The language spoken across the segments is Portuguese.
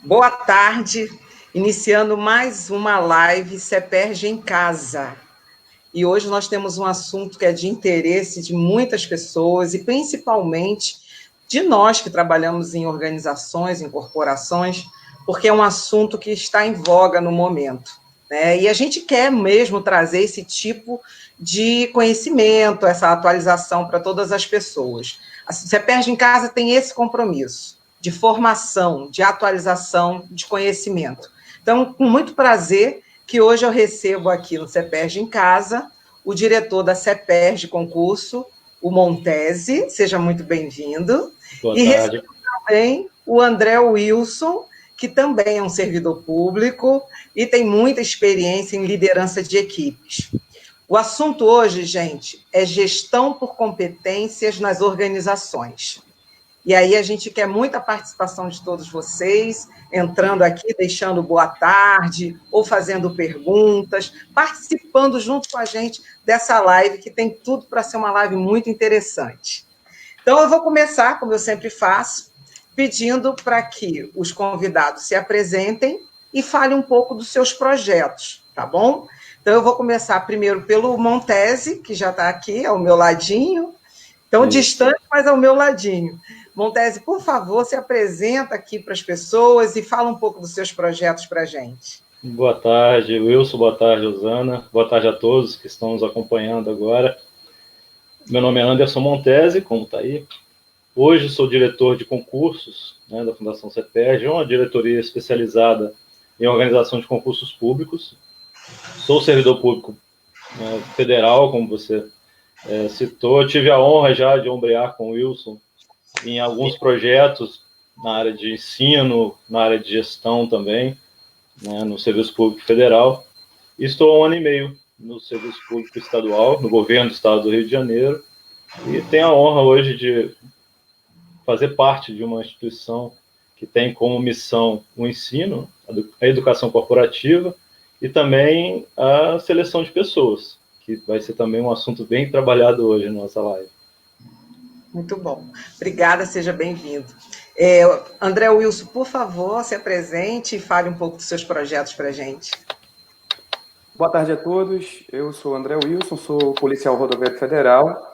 Boa tarde, iniciando mais uma live CEPERJ em Casa. E hoje nós temos um assunto que é de interesse de muitas pessoas e principalmente de nós que trabalhamos em organizações, em corporações, porque é um assunto que está em voga no momento, né? E a gente quer mesmo trazer esse tipo de conhecimento, essa atualização para todas as pessoas. A CEPERJ em Casa tem esse compromisso de formação, de atualização, de conhecimento. Então, com muito prazer, que hoje eu recebo aqui no CEPERJ em Casa o diretor da CEPERJ Concurso, o Montese, seja muito bem-vindo. Boa tarde. Recebo também o André Wilson, que também é um servidor público e tem muita experiência em liderança de equipes. O assunto hoje, gente, é gestão por competências nas organizações. E aí a gente quer muita participação de todos vocês, entrando aqui, deixando boa tarde, ou fazendo perguntas, participando junto com a gente dessa live, que tem tudo para ser uma live muito interessante. Então, eu vou começar, como eu sempre faço, pedindo para que os convidados se apresentem e falem um pouco dos seus projetos, tá bom? Então, eu vou começar primeiro pelo Montese, que já está aqui ao meu ladinho, tão distante, mas ao meu ladinho. Montese, por favor, se apresenta aqui para as pessoas e fala um pouco dos seus projetos para a gente. Boa tarde, Wilson. Boa tarde, Osana. Boa tarde a todos que estão nos acompanhando agora. Meu nome é Anderson Montese, como está aí. Hoje sou diretor de concursos, né, da Fundação CEPERJ, uma diretoria especializada em organização de concursos públicos. Sou servidor público federal, como você citou. Tive a honra já de ombrear com o Wilson em alguns projetos na área de ensino, na área de gestão também, né, no Serviço Público Federal. E estou há 1 ano e meio no Serviço Público Estadual, no governo do Estado do Rio de Janeiro, e tenho a honra hoje de fazer parte de uma instituição que tem como missão o ensino, a educação corporativa e também a seleção de pessoas, que vai ser também um assunto bem trabalhado hoje na nossa live. Muito bom. Obrigada, seja bem-vindo. André Wilson, por favor, se apresente e fale um pouco dos seus projetos para a gente. Boa tarde a todos. Eu sou André Wilson, sou policial rodoviário federal.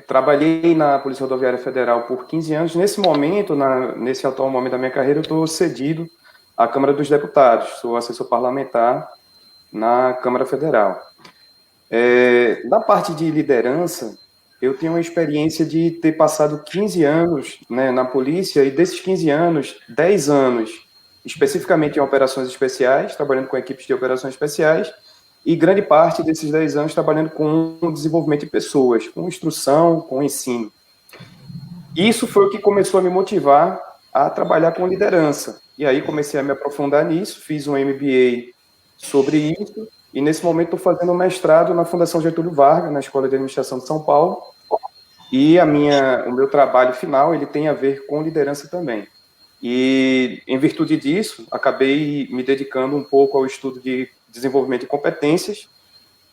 Trabalhei na Polícia Rodoviária Federal por 15 anos. Nesse momento, nesse atual momento da minha carreira, eu estou cedido à Câmara dos Deputados. Sou assessor parlamentar na Câmara Federal. Na parte de liderança, eu tenho uma experiência de ter passado 15 anos, né, na polícia, e desses 15 anos, 10 anos, especificamente em operações especiais, trabalhando com equipes de operações especiais, e grande parte desses 10 anos trabalhando com o desenvolvimento de pessoas, com instrução, com ensino. Isso foi o que começou a me motivar a trabalhar com liderança. E aí comecei a me aprofundar nisso, fiz um MBA sobre isso, e nesse momento estou fazendo um mestrado na Fundação Getúlio Vargas, na Escola de Administração de São Paulo, e o meu trabalho final ele tem a ver com liderança também. E, em virtude disso, acabei me dedicando um pouco ao estudo de desenvolvimento de competências,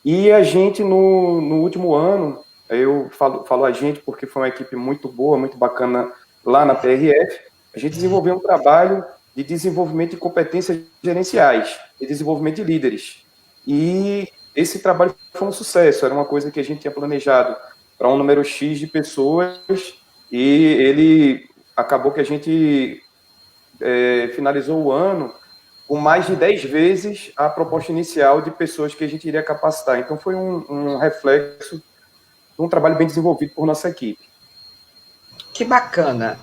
e a gente, no último ano, eu falo a gente porque foi uma equipe muito boa, muito bacana lá na PRF, a gente desenvolveu um trabalho de desenvolvimento de competências gerenciais, de desenvolvimento de líderes. E esse trabalho foi um sucesso, era uma coisa que a gente tinha planejado para um número X de pessoas, e ele acabou que a gente finalizou o ano com mais de 10 vezes a proposta inicial de pessoas que a gente iria capacitar. Então, foi um reflexo de um trabalho bem desenvolvido por nossa equipe. Que bacana.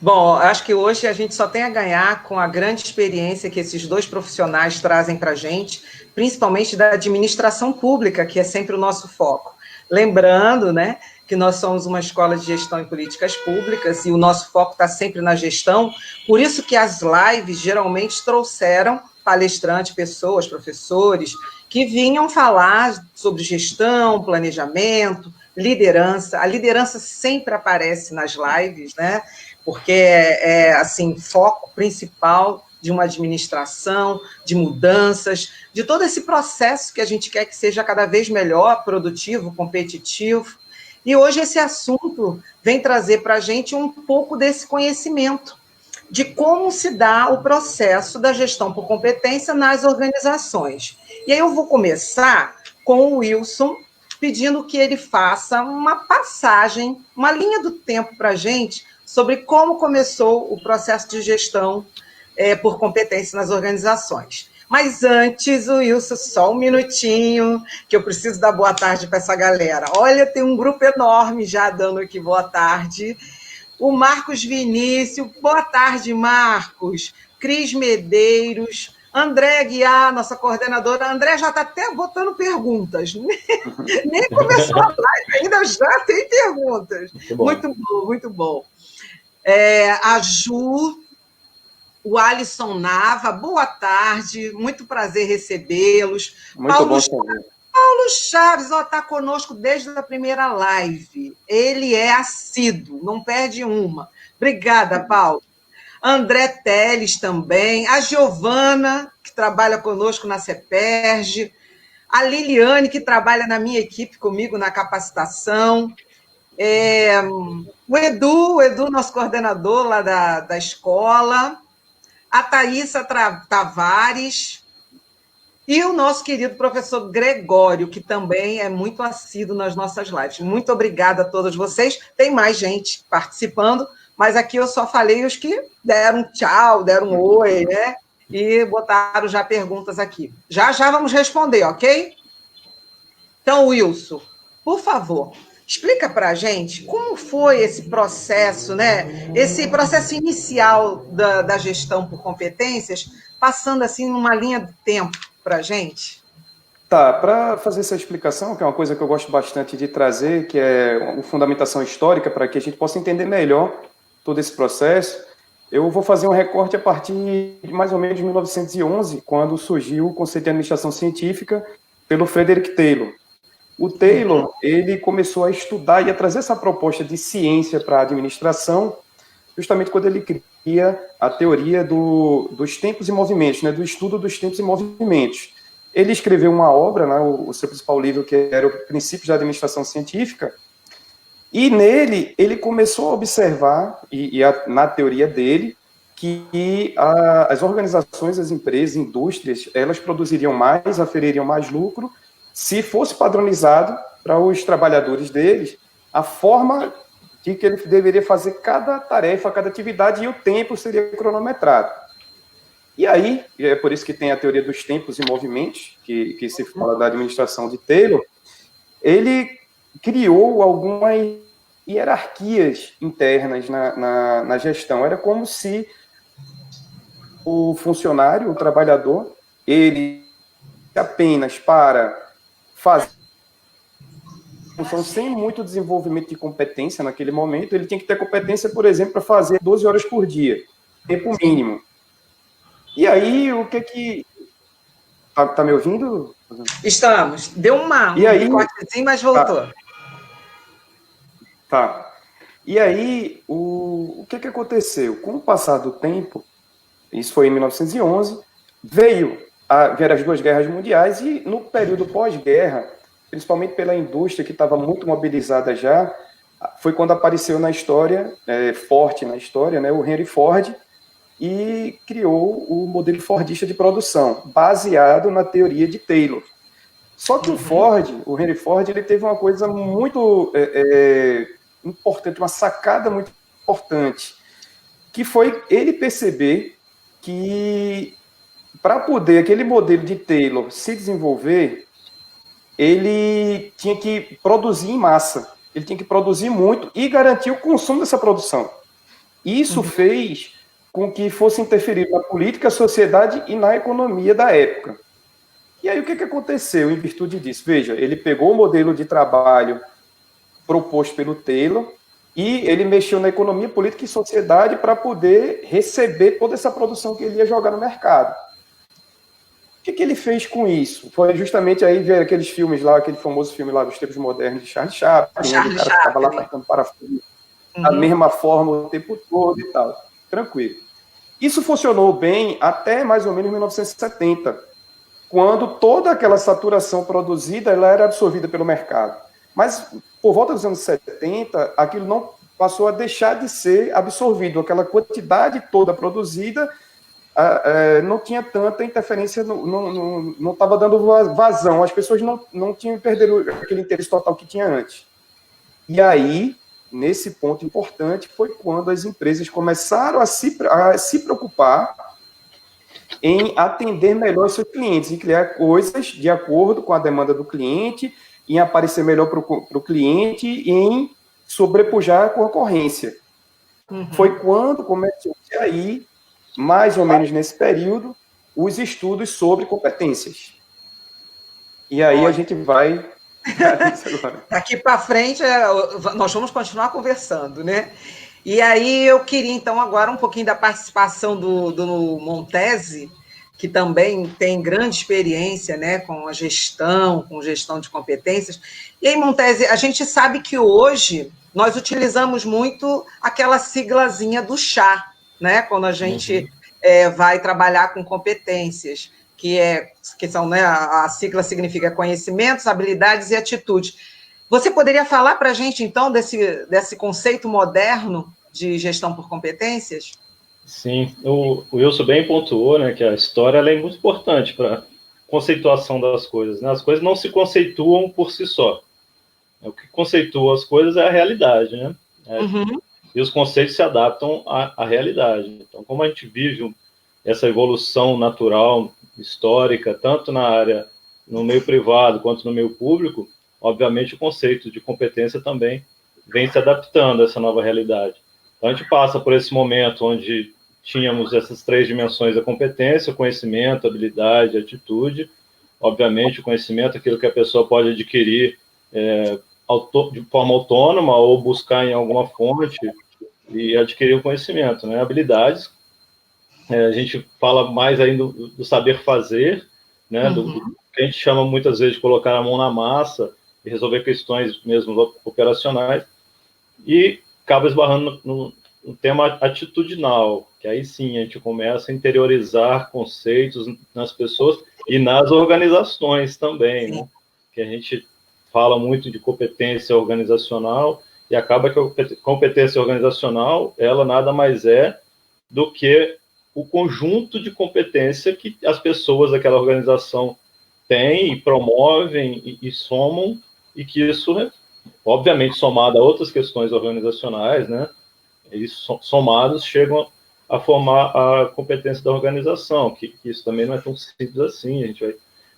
Bom, acho que hoje a gente só tem a ganhar com a grande experiência que esses dois profissionais trazem para a gente, principalmente da administração pública, que é sempre o nosso foco. Lembrando, né, que nós somos uma escola de gestão e políticas públicas e o nosso foco está sempre na gestão, por isso que as lives geralmente trouxeram palestrantes, pessoas, professores, que vinham falar sobre gestão, planejamento, liderança. A liderança sempre aparece nas lives, né? Porque assim, foco principal de uma administração, de mudanças, de todo esse processo que a gente quer que seja cada vez melhor, produtivo, competitivo. E hoje esse assunto vem trazer para a gente um pouco desse conhecimento. de como se dá o processo da gestão por competência nas organizações. E aí eu vou começar com o Wilson, pedindo que ele faça uma passagem, uma linha do tempo para a gente, sobre como começou o processo de gestão por competência nas organizações. Mas antes, o Wilson, só um minutinho, que eu preciso dar boa tarde para essa galera. Olha, tem um grupo enorme já dando aqui boa tarde. O Marcos Vinícius, boa tarde, Marcos. Cris Medeiros, André Aguiar, nossa coordenadora. André já está até botando perguntas. Nem começou a live, ainda já tem perguntas. Muito bom, muito bom. A Ju, o Alisson Nava, boa tarde, muito prazer recebê-los. Muito bom saber. Paulo Chaves está conosco desde a primeira live. Ele é assíduo, não perde uma. Obrigada, Paulo. André Teles também. A Giovana, que trabalha conosco na CEPERJ. A Liliane, que trabalha na minha equipe comigo na capacitação. O Edu, nosso coordenador lá da escola. A Thaísa Tavares. E o nosso querido professor Gregório, que também é muito assíduo nas nossas lives. Muito obrigada a todos vocês. Tem mais gente participando, mas aqui eu só falei os que deram tchau, deram oi, né? E botaram já perguntas aqui. Já vamos responder, ok? Então, Wilson, por favor, explica para a gente como foi esse processo, né? Esse processo inicial da gestão por competências, passando assim numa linha do tempo para a gente? Tá, para fazer essa explicação, que é uma coisa que eu gosto bastante de trazer, que é uma fundamentação histórica, para que a gente possa entender melhor todo esse processo, eu vou fazer um recorte a partir de mais ou menos de 1911, quando surgiu o Conceito de Administração Científica pelo Frederick Taylor. O Taylor, ele começou a estudar e a trazer essa proposta de ciência para a administração, justamente quando ele cria a teoria dos tempos e movimentos, né, do estudo dos tempos e movimentos. Ele escreveu uma obra, né, o seu principal livro, que era o Princípios da Administração Científica, e nele ele começou a observar, na teoria dele, que as organizações, as empresas, indústrias, elas produziriam mais, afeririam mais lucro, se fosse padronizado para os trabalhadores deles a forma de que ele deveria fazer cada tarefa, cada atividade, e o tempo seria cronometrado. E aí, é por isso que tem a teoria dos tempos e movimentos, que se fala da administração de Taylor, ele criou algumas hierarquias internas na gestão. Era como se o funcionário, o trabalhador, ele apenas para fazer função sem muito desenvolvimento de competência naquele momento, ele tinha que ter competência, por exemplo, para fazer 12 horas por dia, tempo mínimo. E aí, o que... Tá me ouvindo? Estamos. Deu um cortezinho, mas voltou. Tá. E aí, o que aconteceu? Com o passar do tempo, isso foi em 1911, vieram as duas guerras mundiais, e no período pós-guerra, principalmente pela indústria que estava muito mobilizada já, foi quando apareceu na história, forte na história, né, o Henry Ford, e criou o modelo fordista de produção, baseado na teoria de Taylor. Só que o Henry Ford, ele teve uma coisa muito importante, uma sacada muito importante, que foi ele perceber que, para poder aquele modelo de Taylor se desenvolver, ele tinha que produzir em massa, ele tinha que produzir muito e garantir o consumo dessa produção. Isso fez com que fosse interferido na política, na sociedade e na economia da época. E aí o que aconteceu em virtude disso? Veja, ele pegou o modelo de trabalho proposto pelo Taylor e ele mexeu na economia, política e sociedade para poder receber toda essa produção que ele ia jogar no mercado. O que ele fez com isso? Foi justamente aí ver aqueles filmes lá, aquele famoso filme lá dos tempos modernos de Charlie Chaplin, onde o cara estava lá apertando parafuso da mesma forma o tempo todo e tal. Tranquilo. Isso funcionou bem até mais ou menos 1970, quando toda aquela saturação produzida ela era absorvida pelo mercado. Mas, por volta dos anos 70, aquilo não passou a deixar de ser absorvido. Aquela quantidade toda produzida não tinha tanta interferência, não estava dando vazão. As pessoas não perderam aquele interesse total que tinha antes. E aí, nesse ponto importante, foi quando as empresas começaram a se preocupar em atender melhor os seus clientes, em criar coisas de acordo com a demanda do cliente, em aparecer melhor para o cliente e em sobrepujar a concorrência. Foi quando começou a ir, mais ou menos nesse período, os estudos sobre competências. E aí a gente vai... Daqui para frente, nós vamos continuar conversando, né? E aí eu queria, então, agora um pouquinho da participação do Montesi, que também tem grande experiência, né, com gestão de competências. E aí, Montesi, a gente sabe que hoje nós utilizamos muito aquela siglazinha do chá, né, quando a gente vai trabalhar com competências, que são, né, a sigla significa conhecimentos, habilidades e atitudes. Você poderia falar para a gente, então, desse conceito moderno de gestão por competências? Sim, o Wilson bem pontuou, né, que a história ela é muito importante para a conceituação das coisas, né? As coisas não se conceituam por si só. O que conceitua as coisas é a realidade, né? E os conceitos se adaptam à realidade. Então, como a gente vive essa evolução natural, histórica, tanto na área, no meio privado, quanto no meio público, obviamente o conceito de competência também vem se adaptando a essa nova realidade. Então, a gente passa por esse momento onde tínhamos essas 3 dimensões da competência: conhecimento, habilidade, atitude. Obviamente, o conhecimento é aquilo que a pessoa pode adquirir de forma autônoma ou buscar em alguma fonte e adquirir o conhecimento, né? Habilidades, a gente fala mais ainda do saber fazer, né? Do que a gente chama muitas vezes de colocar a mão na massa e resolver questões mesmo operacionais, e acaba esbarrando no tema atitudinal, que aí sim a gente começa a interiorizar conceitos nas pessoas e nas organizações também, né? Que a gente fala muito de competência organizacional, e acaba que a competência organizacional, ela nada mais é do que o conjunto de competência que as pessoas daquela organização têm e promovem e somam, e que isso, obviamente, somado a outras questões organizacionais, né, eles somados chegam a formar a competência da organização, que isso também não é tão simples assim,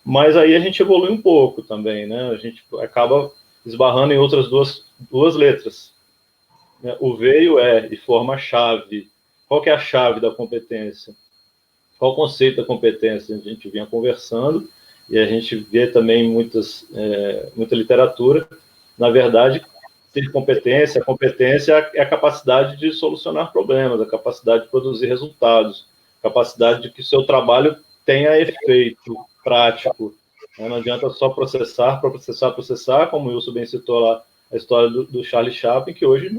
mas aí a gente evolui um pouco também, né, a gente acaba esbarrando em outras duas letras, né? O V e o E, e forma a chave. Qual que é a chave da competência? Qual o conceito da competência? A gente vinha conversando, e a gente vê também muita literatura. Na verdade, ter competência, a competência é a capacidade de solucionar problemas, a capacidade de produzir resultados, a capacidade de que o seu trabalho tenha efeito prático. Não adianta só processar, como o Wilson bem citou lá, a história do Charlie Chaplin, que hoje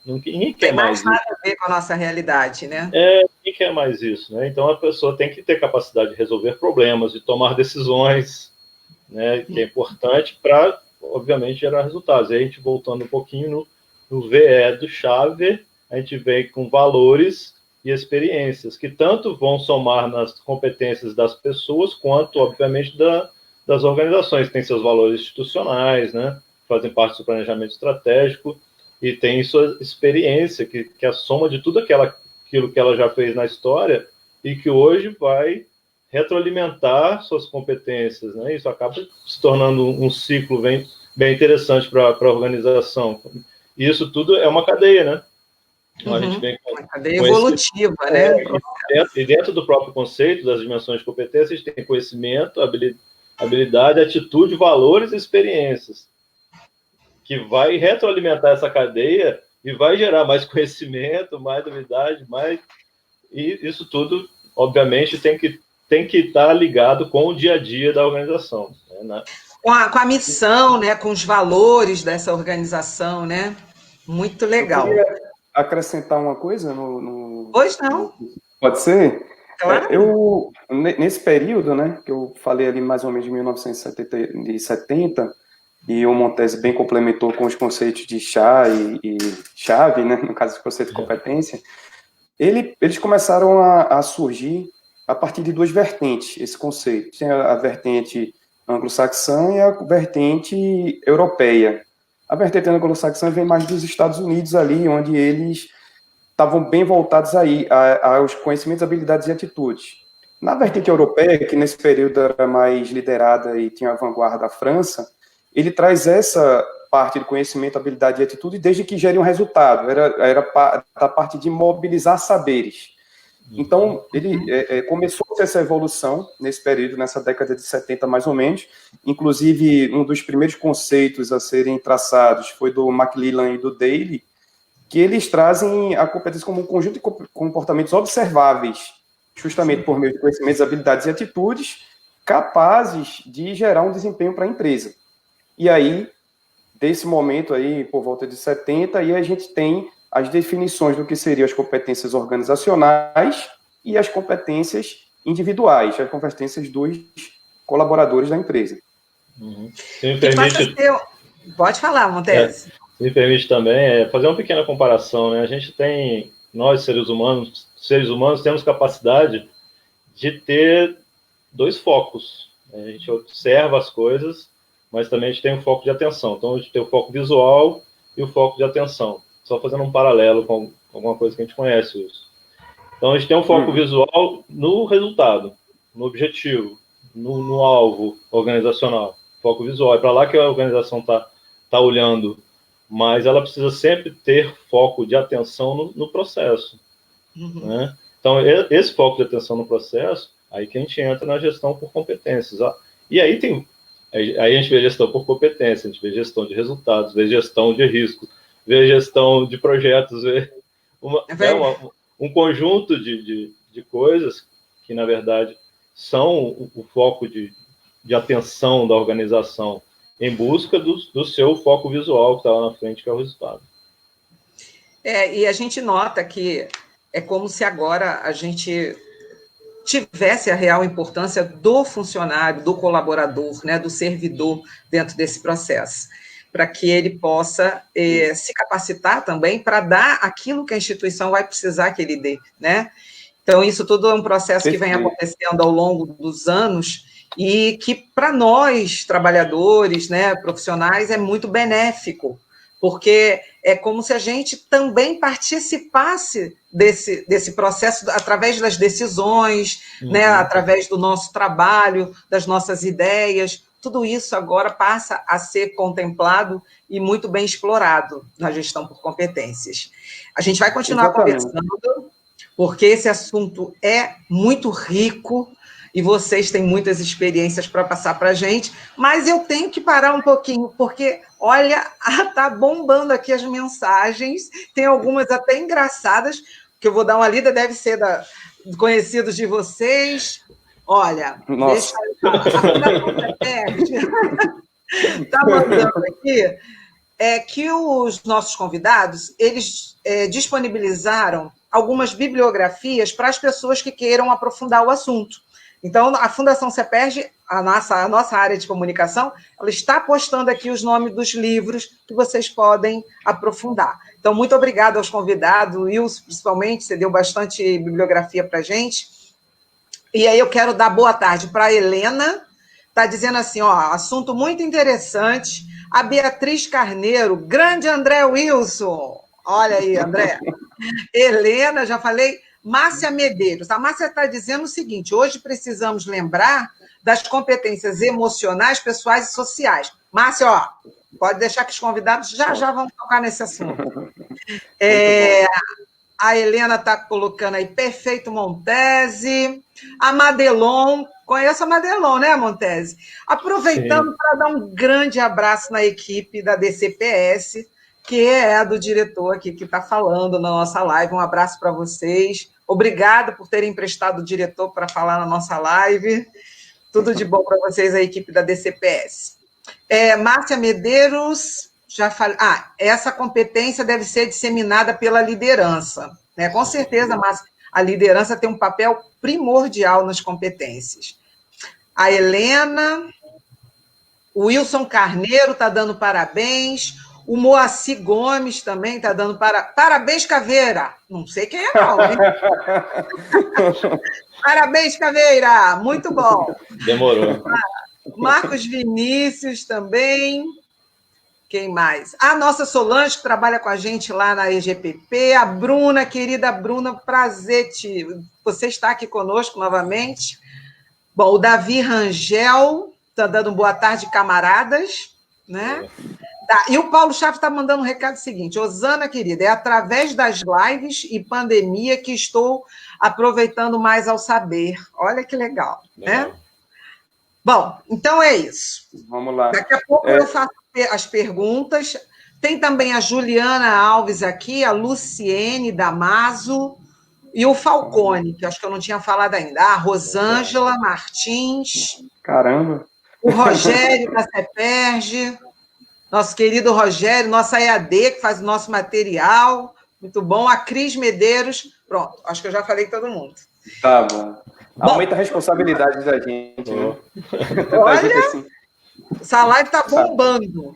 ninguém quer mais nada a ver com a nossa realidade, né? Ninguém quer mais isso, né? Então a pessoa tem que ter capacidade de resolver problemas, de tomar decisões, né? Que é importante para, obviamente, gerar resultados. E a gente, voltando um pouquinho no VE do Chave, a gente vem com valores e experiências, que tanto vão somar nas competências das pessoas, quanto, obviamente, das organizações, que têm seus valores institucionais, né? Fazem parte do planejamento estratégico, e tem sua experiência, que é a soma de tudo aquilo que ela já fez na história, e que hoje vai retroalimentar suas competências, né? Isso acaba se tornando um ciclo bem interessante para a organização. E isso tudo é uma cadeia, né? Então, a gente vem uma cadeia evolutiva, né? E dentro do próprio conceito das dimensões de competência, a gente tem conhecimento, habilidade, atitude, valores e experiências, que vai retroalimentar essa cadeia e vai gerar mais conhecimento, mais habilidade, e isso tudo, obviamente, tem que estar ligado com o dia a dia da organização, né? Com a missão, né? Com os valores dessa organização, né? Muito legal. Eu queria acrescentar uma coisa no... Pois não. Pode ser? Claro. Nesse período, né, que eu falei ali mais ou menos de 1970, e o Montese bem complementou com os conceitos de chá e chave, né, no caso do conceito de competência, eles começaram a surgir a partir de duas vertentes, esse conceito. Tem a vertente anglo-saxã e a vertente europeia. A vertente anglo-saxã vem mais dos Estados Unidos ali, onde eles estavam bem voltados aí aos conhecimentos, habilidades e atitudes. Na vertente europeia, que nesse período era mais liderada e tinha a vanguarda da França, ele traz essa parte de conhecimento, habilidade e atitude desde que gere um resultado, era da parte de mobilizar saberes. Então, ele começou essa evolução nesse período, nessa década de 70 mais ou menos, inclusive um dos primeiros conceitos a serem traçados foi do McLellan e do Daly, que eles trazem a competência como um conjunto de comportamentos observáveis, justamente por meio de conhecimentos, habilidades e atitudes, capazes de gerar um desempenho para a empresa. E aí, desse momento aí, por volta de 70, aí a gente tem as definições do que seriam as competências organizacionais e as competências individuais, as competências dos colaboradores da empresa. Se me permite... Pode falar, Montese. Se me permite também fazer uma pequena comparação, né? A gente tem, nós seres humanos temos capacidade de ter dois focos. A gente observa as coisas, mas também a gente tem um foco de atenção. Então, a gente tem o foco visual e o foco de atenção. Só fazendo um paralelo com alguma coisa que a gente conhece isso. Então, a gente tem um foco visual no resultado, no objetivo, no alvo organizacional. Foco visual. É para lá que a organização tá olhando. Mas ela precisa sempre ter foco de atenção no processo. Né? Então, esse foco de atenção no processo, aí que a gente entra na gestão por competências. E aí a gente vê gestão por competência, a gente vê gestão de resultados, vê gestão de risco, vê gestão de projetos, vê um conjunto de coisas que, na verdade, são o foco de atenção da organização em busca do seu foco visual que está lá na frente, que é o resultado. E a gente nota que é como se agora a gente tivesse a real importância do funcionário, do colaborador, né, do servidor dentro desse processo, para que ele possa se capacitar também para dar aquilo que a instituição vai precisar que ele dê, né? Então, isso tudo é um processo que vem acontecendo ao longo dos anos e que, para nós, trabalhadores, né, profissionais, é muito benéfico, porque é como se a gente também participasse desse processo através das decisões, né, através do nosso trabalho, das nossas ideias. Tudo isso agora passa a ser contemplado e muito bem explorado na gestão por competências. A gente vai continuar conversando, porque esse assunto é muito rico, e vocês têm muitas experiências para passar para a gente, mas eu tenho que parar um pouquinho, porque, olha, está bombando aqui as mensagens, tem algumas até engraçadas, que eu vou dar uma lida, deve ser conhecidos de vocês. Olha, nossa, está mandando aqui que os nossos convidados, eles disponibilizaram algumas bibliografias para as pessoas que queiram aprofundar o assunto. Então, a Fundação CEPERJ, a nossa área de comunicação, ela está postando aqui os nomes dos livros que vocês podem aprofundar. Então, muito obrigada aos convidados, Wilson, principalmente, você deu bastante bibliografia para a gente. E aí eu quero dar boa tarde para a Helena, está dizendo assim, assunto muito interessante, a Beatriz Carneiro, grande André Wilson, olha aí, André. Helena, já falei... Márcia Medeiros. A Márcia está dizendo o seguinte, hoje precisamos lembrar das competências emocionais, pessoais e sociais. Márcia, pode deixar que os convidados já vão tocar nesse assunto. A Helena está colocando aí, perfeito, Montese. A Madelon, conheço a Madelon, né, Montese? Aproveitando para dar um grande abraço na equipe da DCPS, que é a do diretor aqui que está falando na nossa live. Um abraço para vocês. Obrigada por terem emprestado o diretor para falar na nossa live. Tudo de bom para vocês, a equipe da DCPS. Márcia Medeiros, já falei. Essa competência deve ser disseminada pela liderança. Né? Com certeza, Márcia, a liderança tem um papel primordial nas competências. A Helena... O Wilson Carneiro está dando parabéns. O Moacir Gomes também está dando parabéns, Caveira. Não sei quem é, não, hein? Parabéns, Caveira. Muito bom. Demorou. Marcos Vinícius também. Quem mais? A nossa Solange, que trabalha com a gente lá na EGPP. A Bruna, querida Bruna, prazer você está aqui conosco novamente. Bom, o Davi Rangel está dando boa tarde, camaradas, né? Tá, e o Paulo Chaves está mandando um recado seguinte: Osana, querida, é através das lives e pandemia que estou aproveitando mais ao saber. Olha que legal, né? Bom, então é isso. Vamos lá. Daqui a pouco eu faço as perguntas. Tem também a Juliana Alves aqui, a Luciene Damaso e o Falcone, que acho que eu não tinha falado ainda. A Rosângela Martins. Caramba! O Rogério da CEPERJ. Nosso querido Rogério, nossa EAD, que faz o nosso material. Muito bom. A Cris Medeiros. Pronto, acho que eu já falei com todo mundo. Tá bom. Aumenta a responsabilidade da gente, né? Olha, assim. essa live está bombando.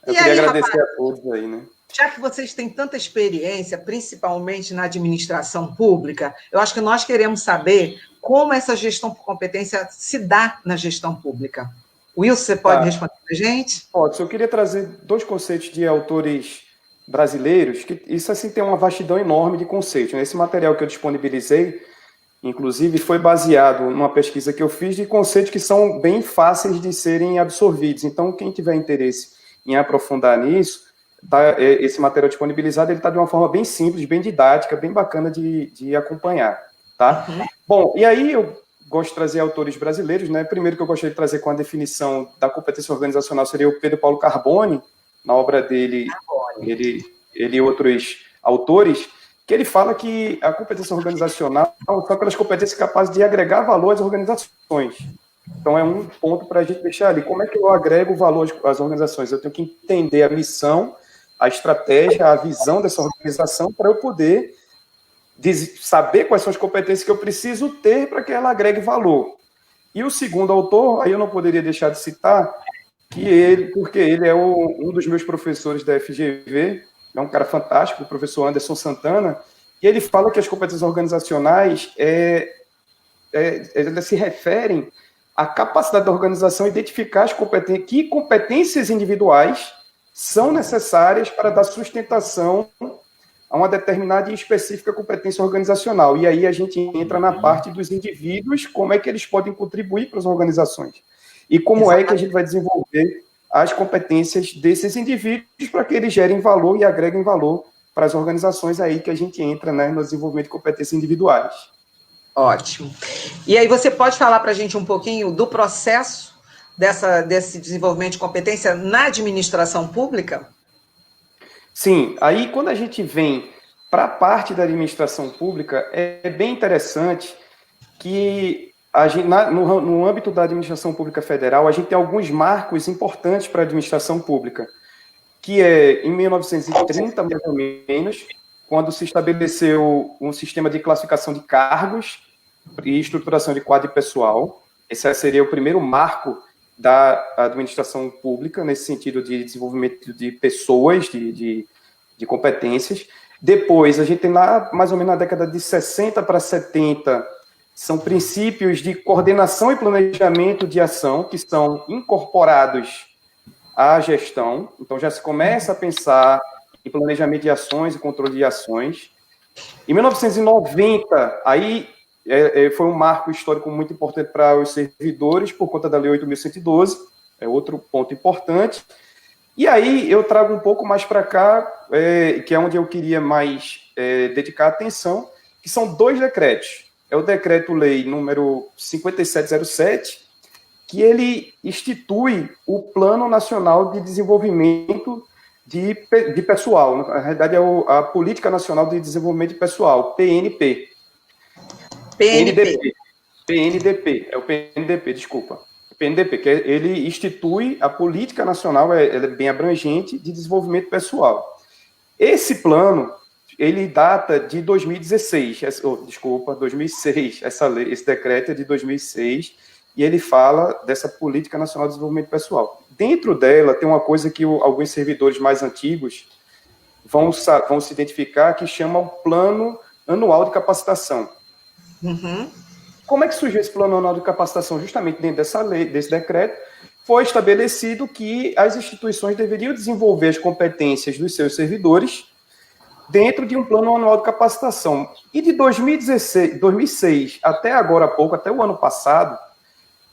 Eu queria agradecer a todos aí, né? Já que vocês têm tanta experiência, principalmente na administração pública, eu acho que nós queremos saber como essa gestão por competência se dá na gestão pública. Wilson, você pode responder para a gente? Pode. Eu queria trazer 2 conceitos de autores brasileiros, que isso assim tem uma vastidão enorme de conceitos. Esse material que eu disponibilizei, inclusive, foi baseado numa pesquisa que eu fiz de conceitos que são bem fáceis de serem absorvidos. Então, quem tiver interesse em aprofundar nisso, esse material disponibilizado ele está de uma forma bem simples, bem didática, bem bacana de acompanhar. Tá? Bom, e aí eu gosto de trazer autores brasileiros, né? Primeiro que eu gostaria de trazer com a definição da competência organizacional seria o Pedro Paulo Carbone, na obra dele, ele e outros autores, que ele fala que a competência organizacional são aquelas competências capazes de agregar valor às organizações. Então, é um ponto para a gente deixar ali. Como é que eu agrego valor às organizações? Eu tenho que entender a missão, a estratégia, a visão dessa organização para eu poder saber quais são as competências que eu preciso ter para que ela agregue valor. E o segundo autor, aí eu não poderia deixar de citar, porque ele é um dos meus professores da FGV, é um cara fantástico, o professor Anderson Santana, e ele fala que as competências organizacionais elas se referem à capacidade da organização identificar que competências individuais são necessárias para dar sustentação a uma determinada e específica competência organizacional. E aí a gente entra na parte dos indivíduos, como é que eles podem contribuir para as organizações. E como é que a gente vai desenvolver as competências desses indivíduos para que eles gerem valor e agreguem valor para as organizações, aí que a gente entra, né, no desenvolvimento de competências individuais. Ótimo. E aí você pode falar para a gente um pouquinho do processo desse desenvolvimento de competência na administração pública? Sim, aí quando a gente vem para a parte da administração pública, é bem interessante que a gente, no âmbito da administração pública federal, a gente tem alguns marcos importantes para a administração pública, que é em 1930, mais ou menos, quando se estabeleceu um sistema de classificação de cargos e estruturação de quadro de pessoal. Esse seria o primeiro marco da administração pública, nesse sentido de desenvolvimento de pessoas, de competências. Depois, a gente tem lá, mais ou menos na década de 60 para 70, são princípios de coordenação e planejamento de ação que são incorporados à gestão. Então, já se começa a pensar em planejamento de ações e controle de ações. Em 1990, aí foi um marco histórico muito importante para os servidores, por conta da Lei 8.112, é outro ponto importante. E aí eu trago um pouco mais para cá, que é onde eu queria mais dedicar atenção, que são 2 decretos. É o Decreto-Lei número 5707, que ele institui o Plano Nacional de Desenvolvimento de Pessoal. Na realidade, é a Política Nacional de Desenvolvimento de Pessoal, PNP. PNDP, é o PNDP, desculpa. PNDP, que ele institui a Política Nacional, ela é bem abrangente, de desenvolvimento pessoal. Esse plano, ele data de 2016, 2006, esse decreto é de 2006, e ele fala dessa Política Nacional de Desenvolvimento Pessoal. Dentro dela tem uma coisa que alguns servidores mais antigos vão se identificar, que chama o Plano Anual de Capacitação. Uhum. Como é que surgiu esse Plano Anual de Capacitação? Justamente dentro dessa lei, desse decreto, foi estabelecido que as instituições deveriam desenvolver as competências dos seus servidores dentro de um Plano Anual de Capacitação. E de 2006 até agora há pouco, até o ano passado,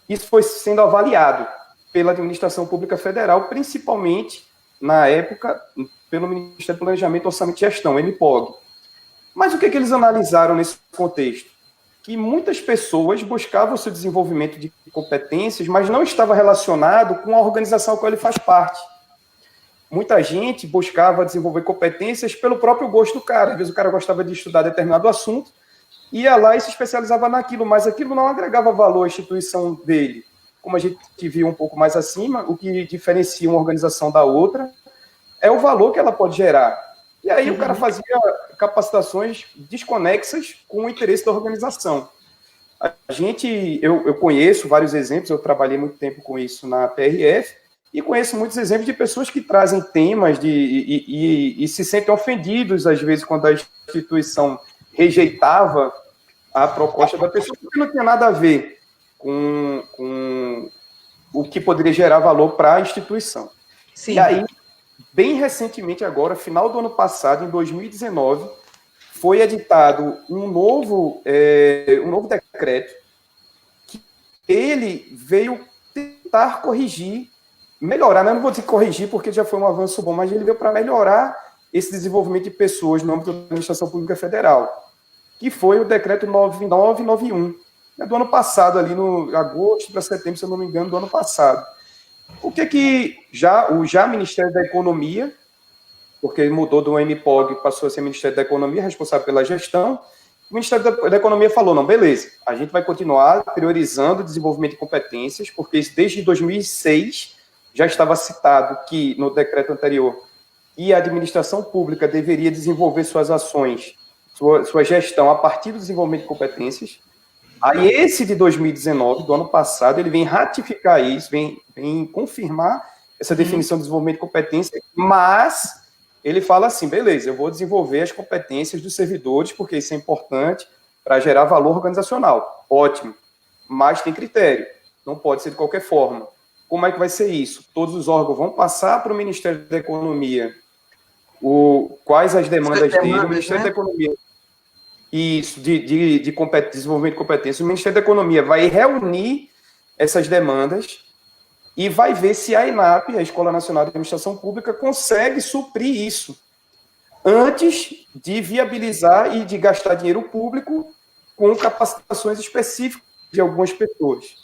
isso foi sendo avaliado pela Administração Pública Federal, principalmente, na época, pelo Ministério do Planejamento, Orçamento e Gestão, MPOG. Mas o que eles analisaram nesse contexto? Que muitas pessoas buscavam o seu desenvolvimento de competências, mas não estava relacionado com a organização a qual ele faz parte. Muita gente buscava desenvolver competências pelo próprio gosto do cara. Às vezes o cara gostava de estudar determinado assunto, ia lá e se especializava naquilo, mas aquilo não agregava valor à instituição dele. Como a gente viu um pouco mais acima, o que diferencia uma organização da outra é o valor que ela pode gerar. E aí o cara fazia capacitações desconexas com o interesse da organização. Eu conheço vários exemplos, eu trabalhei muito tempo com isso na PRF, e conheço muitos exemplos de pessoas que trazem temas e se sentem ofendidos, às vezes, quando a instituição rejeitava a proposta da pessoa, porque não tinha nada a ver com o que poderia gerar valor para a instituição. Sim. E aí, bem recentemente agora, final do ano passado, em 2019, foi editado um novo decreto que ele veio tentar corrigir, melhorar, né? Eu não vou dizer corrigir porque já foi um avanço bom, mas ele veio para melhorar esse desenvolvimento de pessoas no âmbito da Administração Pública Federal, que foi o decreto 9991, do ano passado, ali no agosto para setembro, se eu não me engano, do ano passado. O que o Ministério da Economia, porque ele mudou do MPOG, passou a ser Ministério da Economia, responsável pela gestão, o Ministério da Economia falou, não, beleza, a gente vai continuar priorizando o desenvolvimento de competências, porque desde 2006 já estava citado que, no decreto anterior, que a administração pública deveria desenvolver suas ações, sua gestão a partir do desenvolvimento de competências. Aí esse de 2019, do ano passado, ele vem ratificar isso, vem confirmar essa definição de desenvolvimento de competência, mas ele fala assim, beleza, eu vou desenvolver as competências dos servidores, porque isso é importante para gerar valor organizacional. Ótimo, mas tem critério, não pode ser de qualquer forma. Como é que vai ser isso? Todos os órgãos vão passar para o Ministério da Economia quais as demandas dele, o Ministério da Economia... Isso, de desenvolvimento de competência. O Ministério da Economia vai reunir essas demandas e vai ver se a ENAP, a Escola Nacional de Administração Pública, consegue suprir isso antes de viabilizar e de gastar dinheiro público com capacitações específicas de algumas pessoas,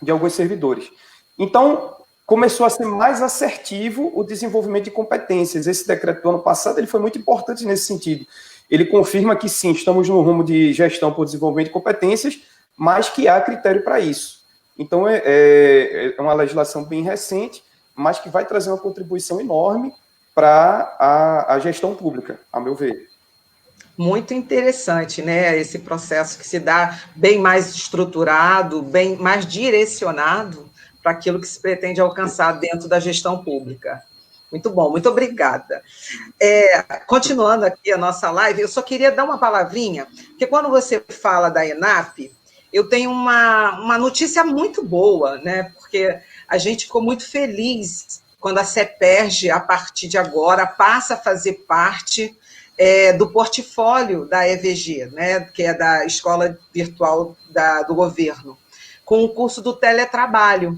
de alguns servidores. Então, começou a ser mais assertivo o desenvolvimento de competências. Esse decreto do ano passado ele foi muito importante nesse sentido. Ele confirma que, sim, estamos no rumo de gestão por desenvolvimento de competências, mas que há critério para isso. Então, é uma legislação bem recente, mas que vai trazer uma contribuição enorme para a gestão pública, a meu ver. Muito interessante, né? Esse processo que se dá bem mais estruturado, bem mais direcionado para aquilo que se pretende alcançar dentro da gestão pública. Muito bom, muito obrigada. Continuando aqui a nossa live, eu só queria dar uma palavrinha, porque quando você fala da ENAP, eu tenho uma notícia muito boa, né? Porque a gente ficou muito feliz quando a CEPERJ, a partir de agora, passa a fazer parte do portfólio da EVG, né? Que é da Escola Virtual do Governo, com o curso do teletrabalho.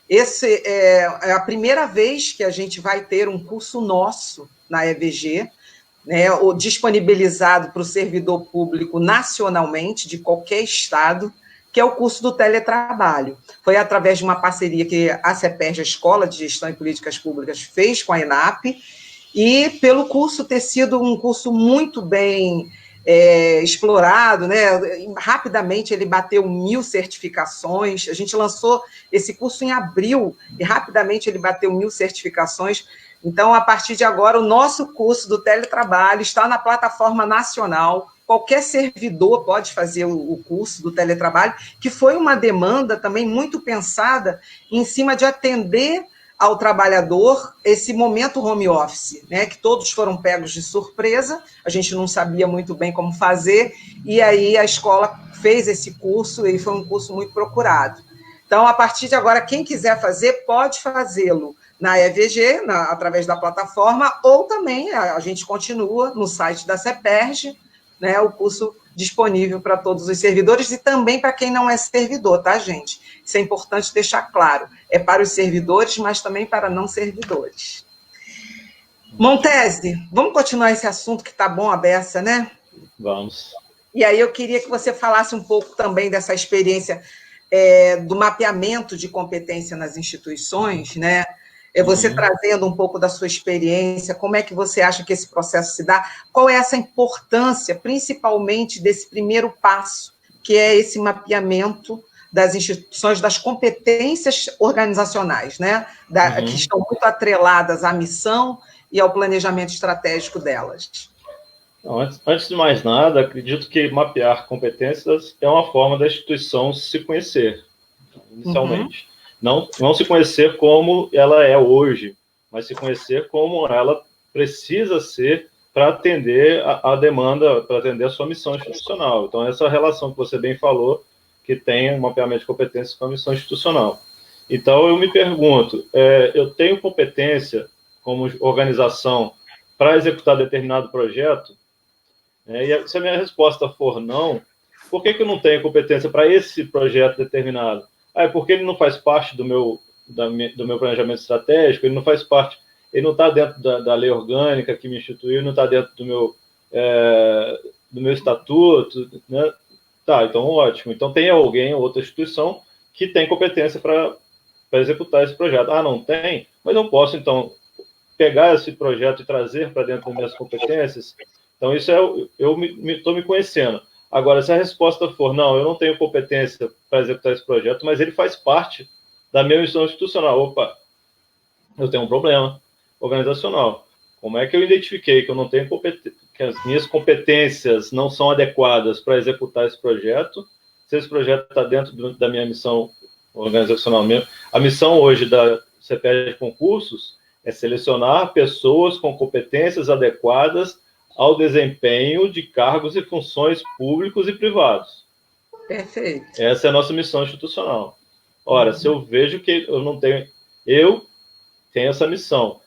Esse é a primeira vez que a gente vai ter um curso nosso na EVG, né, disponibilizado para o servidor público nacionalmente, de qualquer estado, que é o curso do teletrabalho. Foi através de uma parceria que a CEPERJ, a Escola de Gestão e Políticas Públicas, fez com a ENAP, e pelo curso ter sido um curso muito bem explorado, né? Rapidamente ele bateu 1000 certificações, a gente lançou esse curso em abril, e rapidamente ele bateu 1000 certificações. Então, a partir de agora, o nosso curso do teletrabalho está na plataforma nacional, qualquer servidor pode fazer o curso do teletrabalho, que foi uma demanda também muito pensada em cima de atender ao trabalhador esse momento home office, né, que todos foram pegos de surpresa, a gente não sabia muito bem como fazer, e aí a escola fez esse curso, e foi um curso muito procurado. Então, a partir de agora, quem quiser fazer, pode fazê-lo na EVG, através da plataforma, ou também a gente continua no site da CEPERJ, né, o curso disponível para todos os servidores e também para quem não é servidor, tá, gente? Isso é importante deixar claro. É para os servidores, mas também para não servidores. Montese, vamos continuar esse assunto que está bom a beça, né? Vamos. E aí eu queria que você falasse um pouco também dessa experiência do mapeamento de competência nas instituições, né? Você trazendo um pouco da sua experiência, como é que você acha que esse processo se dá? Qual é essa importância, principalmente, desse primeiro passo, que é esse mapeamento das instituições, das competências organizacionais, né? Que estão muito atreladas à missão e ao planejamento estratégico delas. Não, antes de mais nada, acredito que mapear competências é uma forma da instituição se conhecer, inicialmente. Não se conhecer como ela é hoje, mas se conhecer como ela precisa ser para atender a demanda, para atender a sua missão institucional. Então, essa relação que você bem falou, que tem um mapeamento de competências com a missão institucional. Então, eu me pergunto, eu tenho competência como organização para executar determinado projeto? E se a minha resposta for não, por que eu não tenho competência para esse projeto determinado? É porque ele não faz parte do meu planejamento estratégico, ele não faz parte, ele não está dentro da lei orgânica que me instituiu, não está dentro do meu estatuto, né? Tá, então ótimo. Então tem alguém, outra instituição, que tem competência para executar esse projeto. Ah, não tem? Mas eu posso, então, pegar esse projeto e trazer para dentro das minhas competências. Então, isso eu estou me conhecendo. Agora, se a resposta for, não, eu não tenho competência para executar esse projeto, mas ele faz parte da minha missão institucional. Opa, eu tenho um problema organizacional. Como é que eu identifiquei que eu não tenho que as minhas competências não são adequadas para executar esse projeto? Se esse projeto está dentro da minha missão organizacional mesmo. A missão hoje da CEPERJ de Concursos é selecionar pessoas com competências adequadas ao desempenho de cargos e funções públicos e privados. Perfeito. Essa é a nossa missão institucional. Ora, se eu vejo que eu tenho essa missão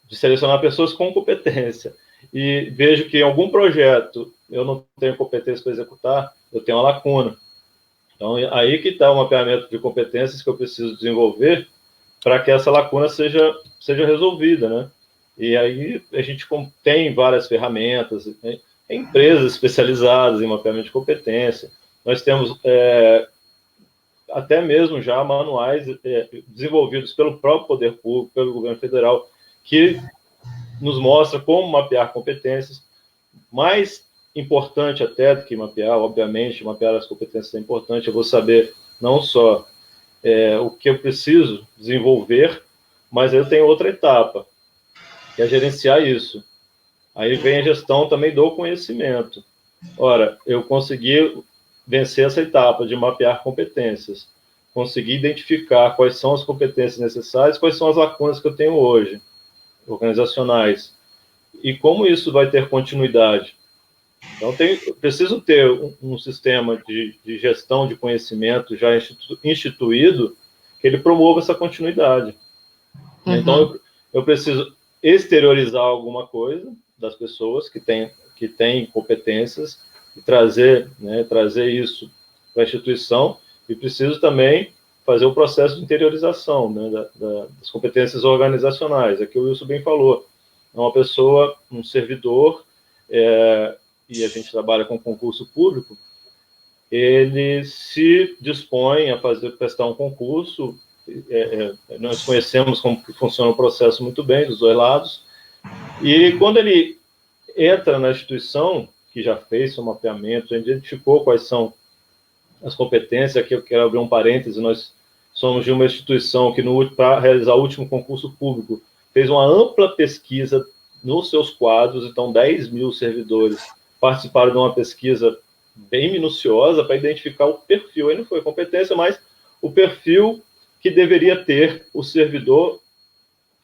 de selecionar pessoas com competência e vejo que em algum projeto eu não tenho competência para executar, eu tenho uma lacuna. Então, aí que está o mapeamento de competências que eu preciso desenvolver para que essa lacuna seja resolvida, né? E aí a gente tem várias ferramentas, né? Empresas especializadas em mapeamento de competência. Nós temos até mesmo já manuais desenvolvidos pelo próprio poder público, pelo governo federal, que nos mostra como mapear competências. Mais importante até do que mapear, obviamente, mapear as competências é importante. Eu vou saber não só o que eu preciso desenvolver, mas eu tenho outra etapa, que é gerenciar isso. Aí vem a gestão também do conhecimento. Ora, eu consegui vencer essa etapa de mapear competências, consegui identificar quais são as competências necessárias, quais são as lacunas que eu tenho hoje, organizacionais, e como isso vai ter continuidade. Então, eu preciso ter um sistema de gestão de conhecimento já instituído, que ele promova essa continuidade. Então, eu preciso exteriorizar alguma coisa das pessoas que têm competências e trazer isso para a instituição, e preciso também fazer o processo de interiorização, né, das competências organizacionais. É que o Wilson bem falou. É uma pessoa, um servidor, e a gente trabalha com concurso público, ele se dispõe a prestar um concurso. Nós conhecemos como que funciona o processo muito bem, dos dois lados, e quando ele entra na instituição, que já fez seu mapeamento, já identificou quais são as competências. Aqui eu quero abrir um parêntese, nós somos de uma instituição que, para realizar o último concurso público, fez uma ampla pesquisa nos seus quadros. Então 10 mil servidores participaram de uma pesquisa bem minuciosa para identificar o perfil, aí não foi competência, mas o perfil que deveria ter o servidor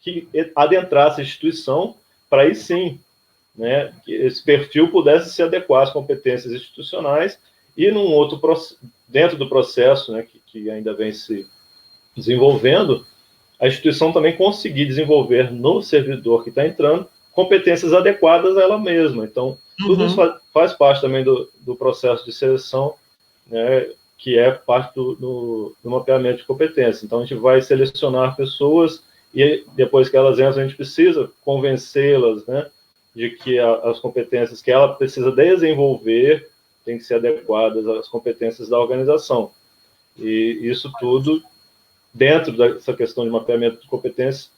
que adentrasse a instituição, para aí sim, né, que esse perfil pudesse se adequar às competências institucionais e dentro do processo, né, que ainda vem se desenvolvendo, a instituição também conseguir desenvolver no servidor que está entrando competências adequadas a ela mesma. Então, tudo isso faz parte também do processo de seleção, né, que é parte do mapeamento de competências. Então, a gente vai selecionar pessoas e depois que elas entram, a gente precisa convencê-las, né, de que as competências que ela precisa desenvolver têm que ser adequadas às competências da organização. E isso tudo, dentro dessa questão de mapeamento de competências,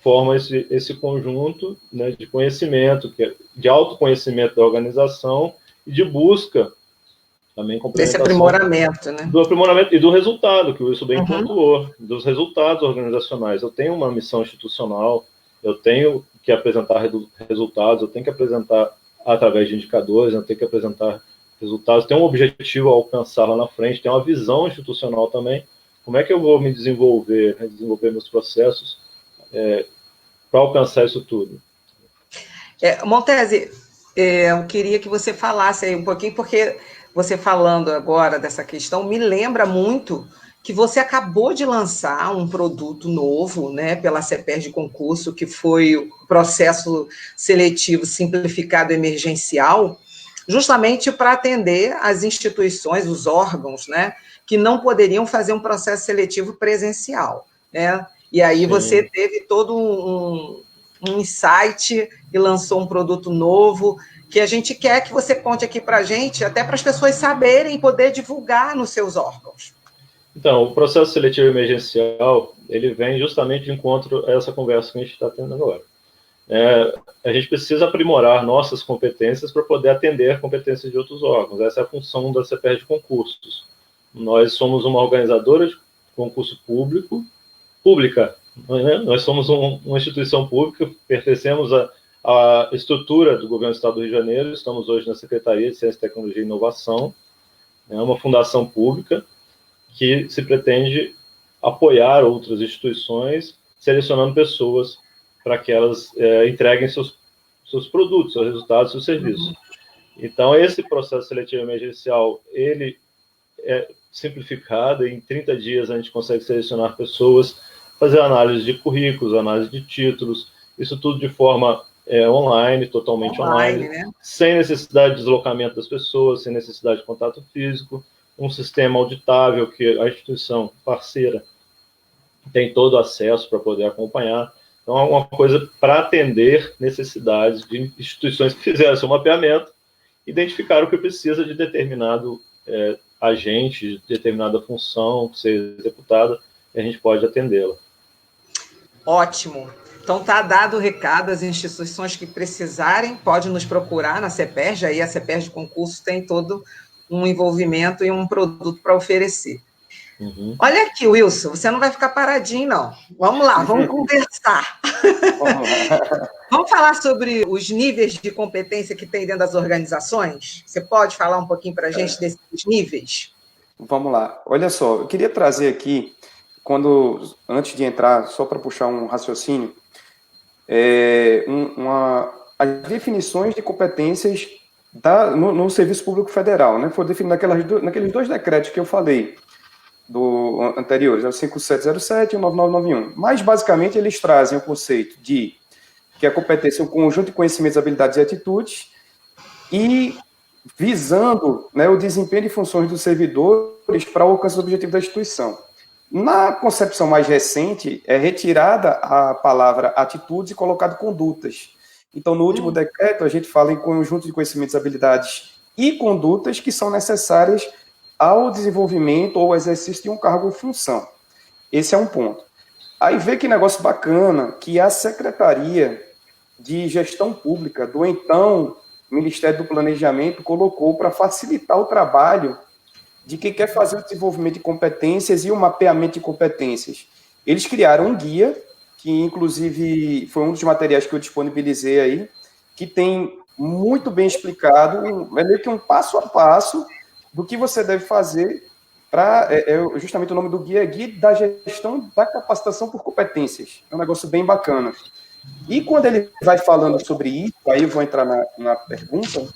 forma esse conjunto, né, de conhecimento, de autoconhecimento da organização e de busca também desse aprimoramento, né? Do aprimoramento e do resultado, que o Wilson bem pontuou, dos resultados organizacionais. Eu tenho uma missão institucional, eu tenho que apresentar resultados, eu tenho que apresentar através de indicadores, eu tenho que apresentar resultados, tem um objetivo a alcançar lá na frente, tem uma visão institucional também. Como é que eu vou me desenvolver, né, desenvolver meus processos para alcançar isso tudo? Montesi, eu queria que você falasse aí um pouquinho, porque você falando agora dessa questão me lembra muito que você acabou de lançar um produto novo, né, pela CEPERJ de concurso, que foi o processo seletivo simplificado emergencial, justamente para atender as instituições, os órgãos, né, que não poderiam fazer um processo seletivo presencial, né? E aí você teve todo um insight e lançou um produto novo, que a gente quer que você conte aqui para a gente, até para as pessoas saberem e poder divulgar nos seus órgãos. Então, o processo seletivo emergencial, ele vem justamente de encontro a essa conversa que a gente está tendo agora. A gente precisa aprimorar nossas competências para poder atender competências de outros órgãos. Essa é a função da CEPERJ de concursos. Nós somos uma organizadora de concurso pública, né? Nós somos uma instituição pública, pertencemos à estrutura do governo do Estado do Rio de Janeiro, estamos hoje na Secretaria de Ciência, Tecnologia e Inovação, é uma fundação pública que se pretende apoiar outras instituições, selecionando pessoas para que elas entreguem seus produtos, seus resultados, seus serviços. Então, esse processo seletivo emergencial, ele é simplificado, em 30 dias a gente consegue selecionar pessoas, fazer análise de currículos, análise de títulos, isso tudo de forma online, totalmente online, né? Sem necessidade de deslocamento das pessoas, sem necessidade de contato físico, um sistema auditável que a instituição parceira tem todo acesso para poder acompanhar. Então, é uma coisa para atender necessidades de instituições que fizeram seu mapeamento, identificaram o que precisa de determinado agente, de determinada função ser executada, e a gente pode atendê-la. Ótimo. Então, está dado o recado, as instituições que precisarem, podem nos procurar na CEPERJ, aí a CEPERJ de concurso tem todo um envolvimento e um produto para oferecer. Olha aqui, Wilson, você não vai ficar paradinho, não. Vamos lá, vamos conversar. Vamos falar sobre os níveis de competência que tem dentro das organizações? Você pode falar um pouquinho para a gente desses níveis? Vamos lá. Olha só, eu queria trazer aqui, antes de entrar, só para puxar um raciocínio, as definições de competências no Serviço Público Federal, né? Foi definido naqueles dois decretos que eu falei, anteriores, o 5707 e o 9991. Mas, basicamente, eles trazem o conceito de que a competência é um conjunto de conhecimentos, habilidades e atitudes, e visando, né, o desempenho de funções dos servidores para o alcance do objetivo da instituição. Na concepção mais recente, é retirada a palavra atitudes e colocado condutas. Então, no último decreto, a gente fala em conjunto de conhecimentos, habilidades e condutas que são necessárias ao desenvolvimento ou exercício de um cargo ou função. Esse é um ponto. Aí vê que negócio bacana que a Secretaria de Gestão Pública do então Ministério do Planejamento colocou para facilitar o trabalho de quem quer fazer o desenvolvimento de competências e o mapeamento de competências. Eles criaram um guia, que inclusive foi um dos materiais que eu disponibilizei aí, que tem muito bem explicado, é meio que um passo a passo do que você deve fazer para, justamente o nome do guia é Guia da Gestão da Capacitação por Competências. É um negócio bem bacana. E quando ele vai falando sobre isso, aí eu vou entrar na pergunta,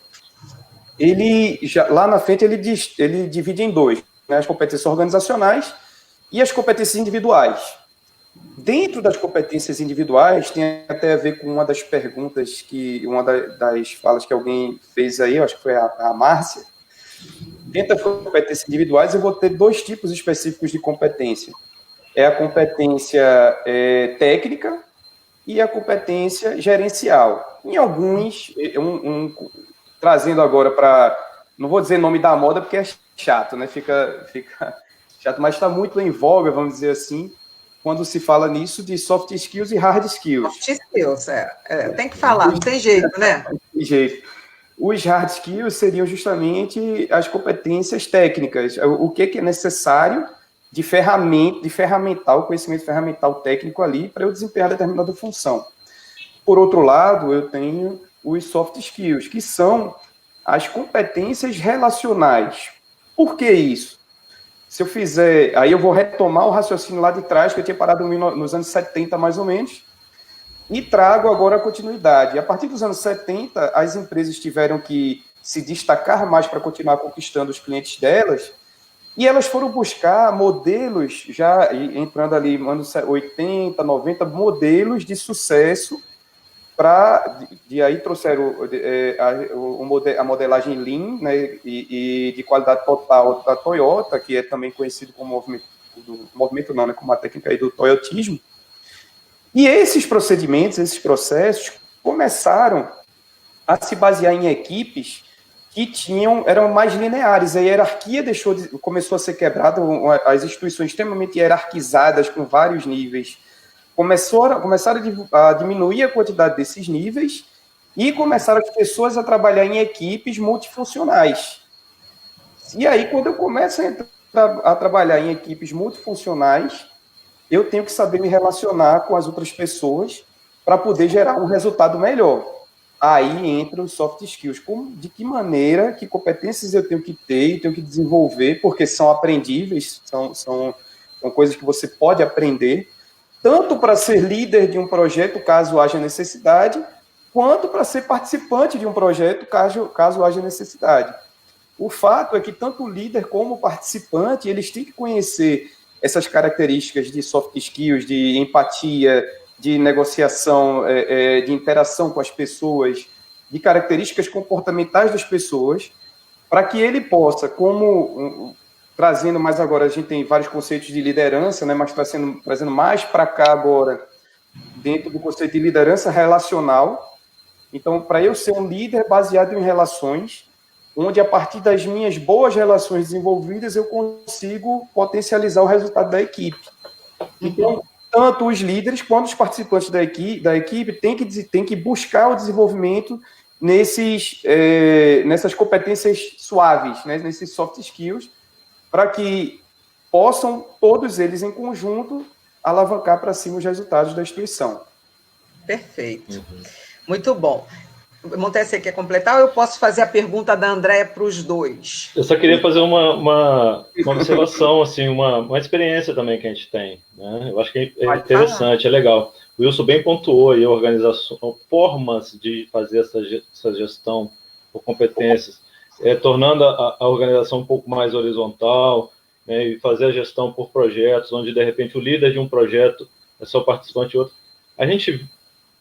lá na frente ele divide em dois, né, as competências organizacionais e as competências individuais. Dentro das competências individuais, tem até a ver com uma das perguntas, uma das falas que alguém fez aí, eu acho que foi a Márcia. Dentro das competências individuais, eu vou ter dois tipos específicos de competência. É a competência técnica e a competência gerencial. Em alguns, trazendo agora para... Não vou dizer nome da moda, porque é chato, né? Fica chato, mas está muito em voga, vamos dizer assim, quando se fala nisso de soft skills e hard skills. Soft skills, tem que falar, não tem jeito, né? Não tem jeito. Os hard skills seriam justamente as competências técnicas, o que é necessário de ferramental, conhecimento ferramental técnico ali para eu desempenhar determinada função. Por outro lado, eu tenho os soft skills, que são as competências relacionais. Por que isso? Se eu fizer... Aí eu vou retomar o raciocínio lá de trás, que eu tinha parado nos anos 70, mais ou menos, e trago agora a continuidade. A partir dos anos 70, as empresas tiveram que se destacar mais para continuar conquistando os clientes delas, e elas foram buscar modelos, já entrando ali nos anos 80, 90, modelos de sucesso, de aí trouxeram a modelagem Lean, né, e de qualidade total da Toyota, que é também conhecido como como a técnica aí do toyotismo. E esses procedimentos, esses processos, começaram a se basear em equipes que eram mais lineares. A hierarquia começou a ser quebrada, as instituições extremamente hierarquizadas, com vários níveis, começaram a diminuir a quantidade desses níveis e começaram as pessoas a trabalhar em equipes multifuncionais. E aí, quando eu começo a trabalhar em equipes multifuncionais, eu tenho que saber me relacionar com as outras pessoas para poder gerar um resultado melhor. Aí entra os soft skills. De que maneira, que competências eu tenho que ter e tenho que desenvolver, porque são aprendíveis, são coisas que você pode aprender, tanto para ser líder de um projeto, caso haja necessidade, quanto para ser participante de um projeto, caso haja necessidade. O fato é que tanto o líder como o participante, eles têm que conhecer essas características de soft skills, de empatia, de negociação, de interação com as pessoas, de características comportamentais das pessoas, para que ele possa, trazendo mais agora, a gente tem vários conceitos de liderança, né, mas trazendo mais para cá agora, dentro do conceito de liderança relacional. Então, para eu ser um líder baseado em relações, onde a partir das minhas boas relações desenvolvidas eu consigo potencializar o resultado da equipe. Então, tanto os líderes quanto os participantes da equipe têm que buscar o desenvolvimento nessas competências suaves, né, nesses soft skills, para que possam, todos eles em conjunto, alavancar para cima os resultados da instituição. Perfeito. Muito bom. Montes, você quer completar ou eu posso fazer a pergunta da Andréia para os dois? Eu só queria fazer uma observação, assim, uma experiência também que a gente tem, né? Eu acho que é interessante, é legal. O Wilson bem pontuou aí a organização, formas de fazer essa gestão por competências, tornando a organização um pouco mais horizontal, né, e fazer a gestão por projetos, onde, de repente, o líder de um projeto é só participante de outro. A gente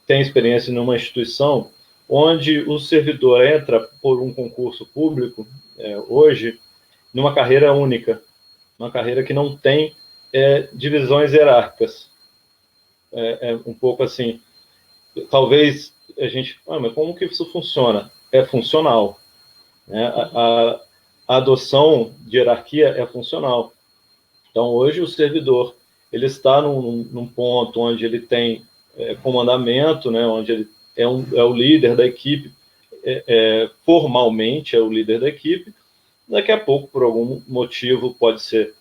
tem experiência numa instituição onde o servidor entra por um concurso público, hoje, numa carreira única, uma carreira que não tem divisões hierárquicas. Um pouco assim, talvez a gente... mas como que isso funciona? É funcional. Né? A adoção de hierarquia é funcional. Então, hoje, o servidor ele está num ponto onde ele tem comandamento, né? Onde ele é o líder da equipe, formalmente é o líder da equipe. Daqui a pouco, por algum motivo, pode ser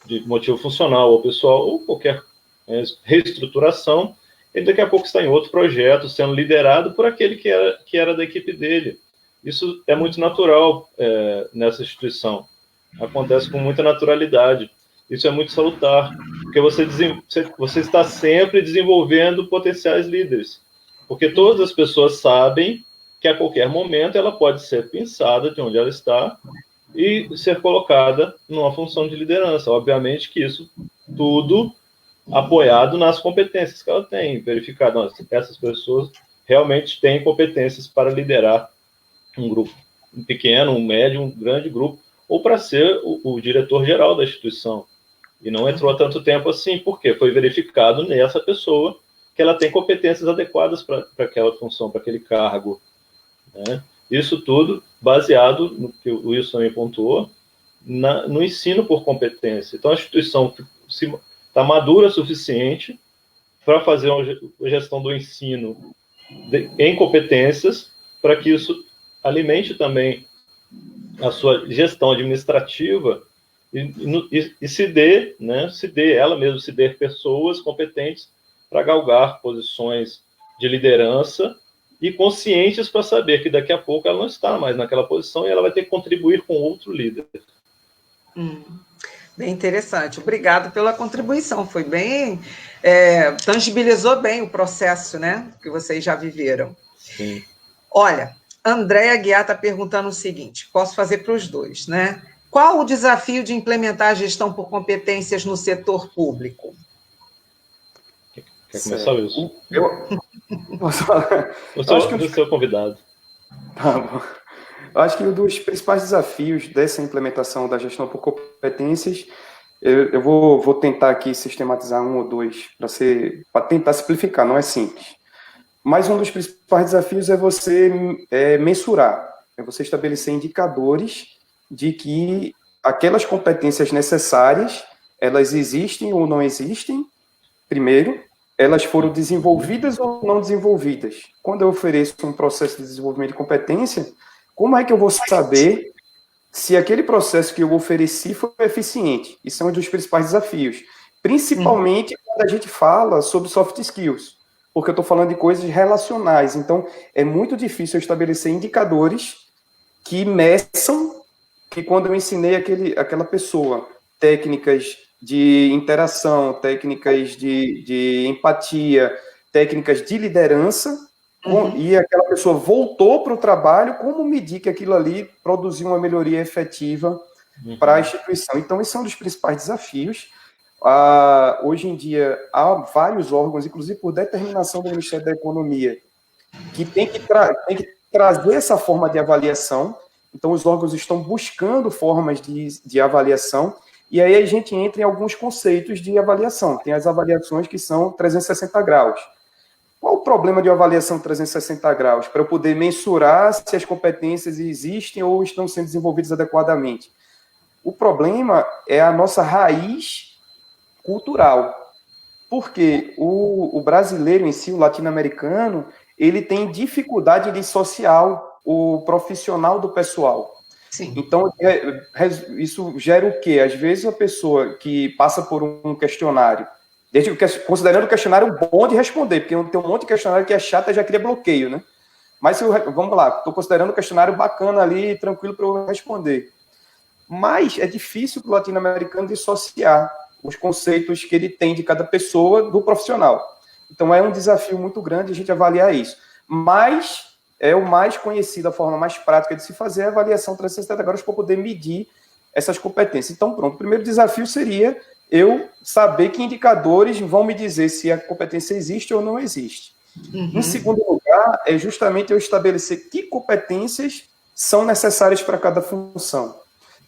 de motivo funcional ou pessoal, ou qualquer reestruturação, ele daqui a pouco está em outro projeto, sendo liderado por aquele que era da equipe dele. Isso é muito natural nessa instituição. Acontece com muita naturalidade. Isso é muito salutar, porque você está sempre desenvolvendo potenciais líderes. Porque todas as pessoas sabem que a qualquer momento ela pode ser pensada de onde ela está e ser colocada numa função de liderança. Obviamente que isso tudo apoiado nas competências que ela tem, verificado, essas pessoas realmente têm competências para liderar um grupo, um pequeno, um médio, um grande grupo, ou para ser o diretor-geral da instituição. E não entrou há tanto tempo assim, porque foi verificado nessa pessoa que ela tem competências adequadas para aquela função, para aquele cargo. Né? Isso tudo baseado no que o Wilson também pontuou, no ensino por competência. Então, a instituição está madura o suficiente para fazer uma gestão do ensino em competências, para que isso alimente também a sua gestão administrativa e se dê, né, ela mesma se dê pessoas competentes para galgar posições de liderança e conscientes para saber que daqui a pouco ela não está mais naquela posição e ela vai ter que contribuir com outro líder. Bem interessante. Obrigado pela contribuição. Foi bem... tangibilizou bem o processo, né, que vocês já viveram. Sim. Olha, Andréa Guiar está perguntando o seguinte, posso fazer para os dois, né? Qual o desafio de implementar a gestão por competências no setor público? Quer começar, Wilson? Posso falar? Eu acho que o seu convidado. Tá bom. Eu acho que um dos principais desafios dessa implementação da gestão por competências, eu vou tentar aqui sistematizar um ou dois para tentar simplificar, não é simples. Mas um dos principais desafios é você mensurar, é você estabelecer indicadores de que aquelas competências necessárias, elas existem ou não existem, primeiro, elas foram desenvolvidas ou não desenvolvidas. Quando eu ofereço um processo de desenvolvimento de competência, como é que eu vou saber se aquele processo que eu ofereci foi eficiente? Isso é um dos principais desafios, principalmente quando a gente fala sobre soft skills, porque eu estou falando de coisas relacionais, então é muito difícil eu estabelecer indicadores que meçam que quando eu ensinei aquela pessoa técnicas de interação, técnicas de empatia, técnicas de liderança, e aquela pessoa voltou para o trabalho, como medir que aquilo ali produziu uma melhoria efetiva para a instituição? Então, esse é um dos principais desafios. Hoje em dia, há vários órgãos, inclusive por determinação do Ministério da Economia, que tem que trazer essa forma de avaliação. Então, os órgãos estão buscando formas de avaliação, e aí a gente entra em alguns conceitos de avaliação. Tem as avaliações que são 360 graus. Qual o problema de uma avaliação 360 graus? Para eu poder mensurar se as competências existem ou estão sendo desenvolvidas adequadamente. O problema é a nossa raiz cultural. Porque o brasileiro em si, o latino-americano, ele tem dificuldade de dissociar o profissional do pessoal. Sim. Então, isso gera o quê? Às vezes a pessoa que passa por um questionário, considerando o questionário bom de responder, porque tem um monte de questionário que é chato e já cria bloqueio, né? Mas, vamos lá, estou considerando o questionário bacana ali, tranquilo para eu responder. Mas é difícil para o latino-americano dissociar os conceitos que ele tem de cada pessoa do profissional. Então, é um desafio muito grande a gente avaliar isso. Mas é o mais conhecido, a forma mais prática de se fazer é a avaliação 360 graus para poder medir essas competências. Então, pronto, o primeiro desafio seria eu saber que indicadores vão me dizer se a competência existe ou não existe. Em segundo lugar, é justamente eu estabelecer que competências são necessárias para cada função.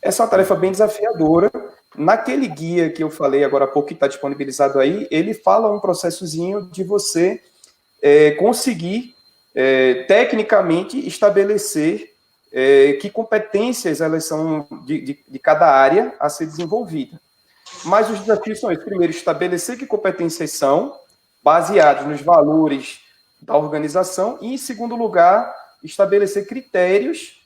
Essa é uma tarefa bem desafiadora. Naquele guia que eu falei agora há pouco, que está disponibilizado aí, ele fala um processozinho de você conseguir, tecnicamente, estabelecer que competências elas são de cada área a ser desenvolvida. Mas os desafios são esses. Primeiro, estabelecer que competências são, baseados nos valores da organização, e, em segundo lugar, estabelecer critérios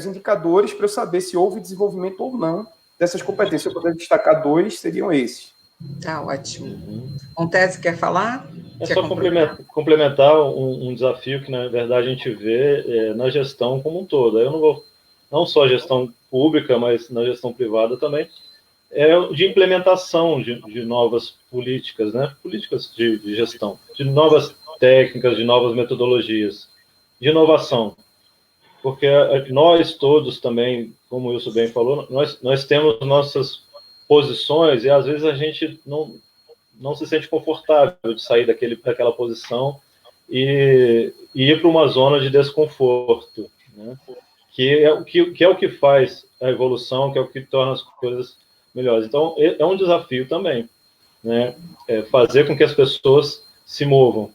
indicadores para eu saber se houve desenvolvimento ou não dessas competências. Se eu puder destacar dois, seriam esses. Tá ótimo. Montese, quer falar? É só complementar um desafio que, na verdade, a gente vê na gestão como um todo. Eu não só a gestão pública, mas na gestão privada também, de implementação de novas políticas, né? Políticas de gestão, de novas técnicas, de novas metodologias, de inovação. Porque nós todos também, como o Wilson bem falou, nós temos nossas posições e às vezes a gente não se sente confortável de sair daquela posição e ir para uma zona de desconforto, né? que é o que faz a evolução, que é o que torna as coisas melhores. Então, é um desafio também, né? Fazer com que as pessoas se movam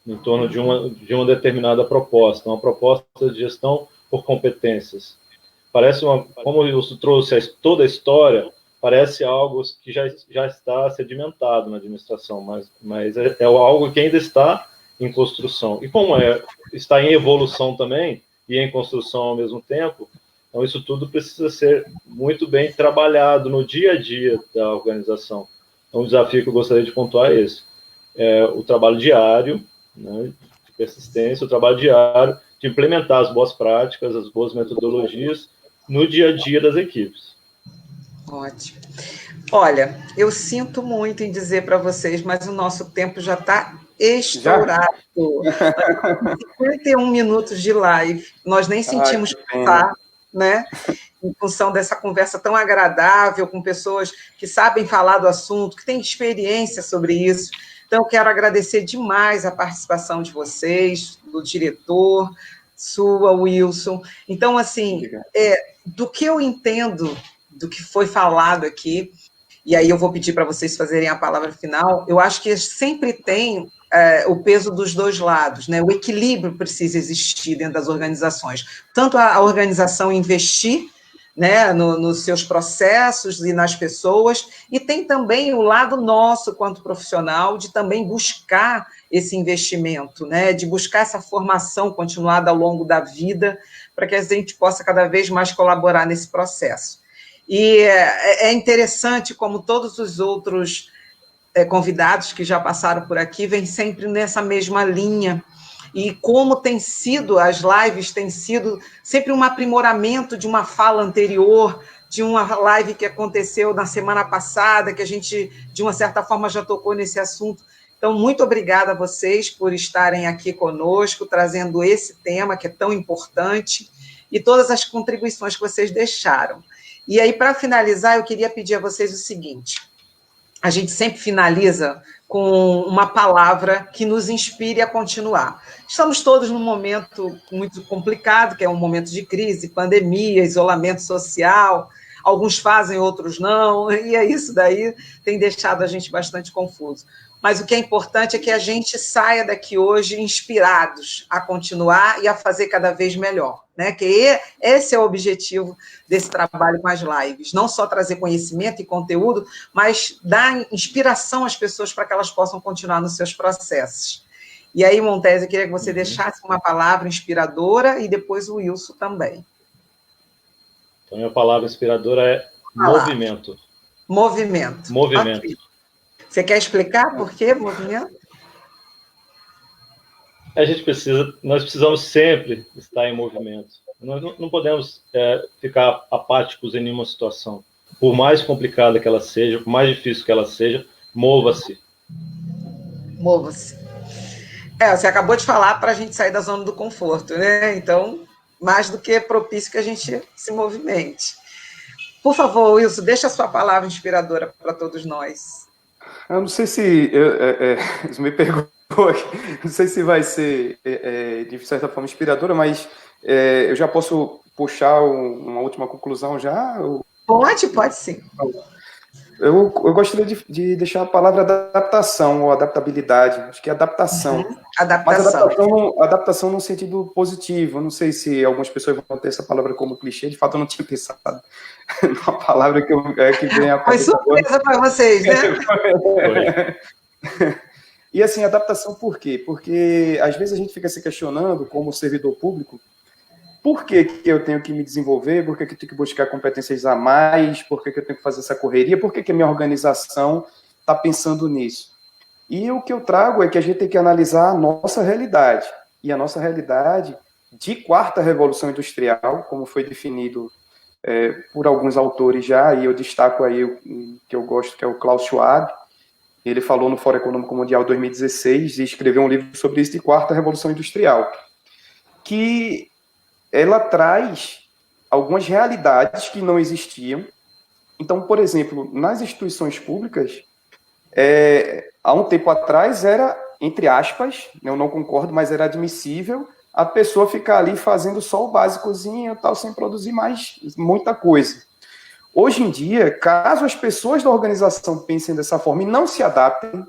em torno de uma determinada proposta, uma proposta de gestão por competências. Parece como o Wilson trouxe toda a história, parece algo que já está sedimentado na administração, mas é algo que ainda está em construção. E como está em evolução também, e em construção ao mesmo tempo, então isso tudo precisa ser muito bem trabalhado no dia a dia da organização. Então, o desafio que eu gostaria de pontuar é esse. O trabalho diário, né, de persistência, o trabalho diário de implementar as boas práticas, as boas metodologias no dia a dia das equipes. Ótimo. Olha, eu sinto muito em dizer para vocês, mas o nosso tempo já está estourado. 51 minutos de live. Nós nem sentimos passar, né? Em função dessa conversa tão agradável, com pessoas que sabem falar do assunto, que têm experiência sobre isso. Então, eu quero agradecer demais a participação de vocês, do diretor, sua, Wilson. Então, assim, do que eu entendo do que foi falado aqui, e aí eu vou pedir para vocês fazerem a palavra final, eu acho que sempre tem o peso dos dois lados, né? O equilíbrio precisa existir dentro das organizações. Tanto a organização investir, né, nos seus processos e nas pessoas, e tem também o lado nosso, quanto profissional, de também buscar esse investimento, né, de buscar essa formação continuada ao longo da vida, para que a gente possa cada vez mais colaborar nesse processo. E é interessante como todos os outros convidados que já passaram por aqui vêm sempre nessa mesma linha, e como tem sido, as lives têm sido sempre um aprimoramento de uma fala anterior, de uma live que aconteceu na semana passada, que a gente, de uma certa forma, já tocou nesse assunto. Então, muito obrigada a vocês por estarem aqui conosco, trazendo esse tema que é tão importante, e todas as contribuições que vocês deixaram. E aí, para finalizar, eu queria pedir a vocês o seguinte: a gente sempre finaliza com uma palavra que nos inspire a continuar. Estamos todos num momento muito complicado, que é um momento de crise, pandemia, isolamento social, alguns fazem, outros não, e isso daí tem deixado a gente bastante confuso. Mas o que é importante é que a gente saia daqui hoje inspirados a continuar e a fazer cada vez melhor, né? Que esse é o objetivo desse trabalho com as lives, não só trazer conhecimento e conteúdo, mas dar inspiração às pessoas para que elas possam continuar nos seus processos. E aí, Montese, eu queria que você deixasse uma palavra inspiradora e depois o Wilson também. Então, a minha palavra inspiradora é movimento. Movimento. Movimento. Okay. Você quer explicar por que movimento? Nós precisamos sempre estar em movimento. Nós não podemos ficar apáticos em nenhuma situação. Por mais complicada que ela seja, por mais difícil que ela seja, mova-se. Mova-se. Você acabou de falar para a gente sair da zona do conforto, né? Então, mais do que propício que a gente se movimente. Por favor, Wilson, deixa a sua palavra inspiradora para todos nós. Eu não sei se... Você me perguntou aqui, não sei se vai ser, de certa forma, inspiradora, mas eu já posso puxar uma última conclusão já? Pode sim. Eu gostaria de deixar a palavra adaptação ou adaptabilidade. Acho que é adaptação. Adaptação. Mas adaptação num sentido positivo. Eu não sei se algumas pessoas vão ter essa palavra como clichê. De fato, eu não tinha pensado numa palavra que vem a Foi surpresa para vocês, né? E assim, adaptação por quê? Porque às vezes a gente fica se questionando como servidor público, por que eu tenho que me desenvolver, por que eu tenho que buscar competências a mais, por que eu tenho que fazer essa correria, por que a minha organização está pensando nisso. E o que eu trago é que a gente tem que analisar a nossa realidade. E a nossa realidade de quarta revolução industrial, como foi definido por alguns autores já, e eu destaco aí o que eu gosto, que é o Klaus Schwab. Ele falou no Fórum Econômico Mundial 2016 e escreveu um livro sobre isso, de quarta revolução industrial, que ela traz algumas realidades que não existiam. Então, por exemplo, nas instituições públicas, há um tempo atrás era, entre aspas, eu não concordo, mas era admissível a pessoa ficar ali fazendo só o básicozinho, tal, sem produzir mais muita coisa. Hoje em dia, caso as pessoas da organização pensem dessa forma e não se adaptem,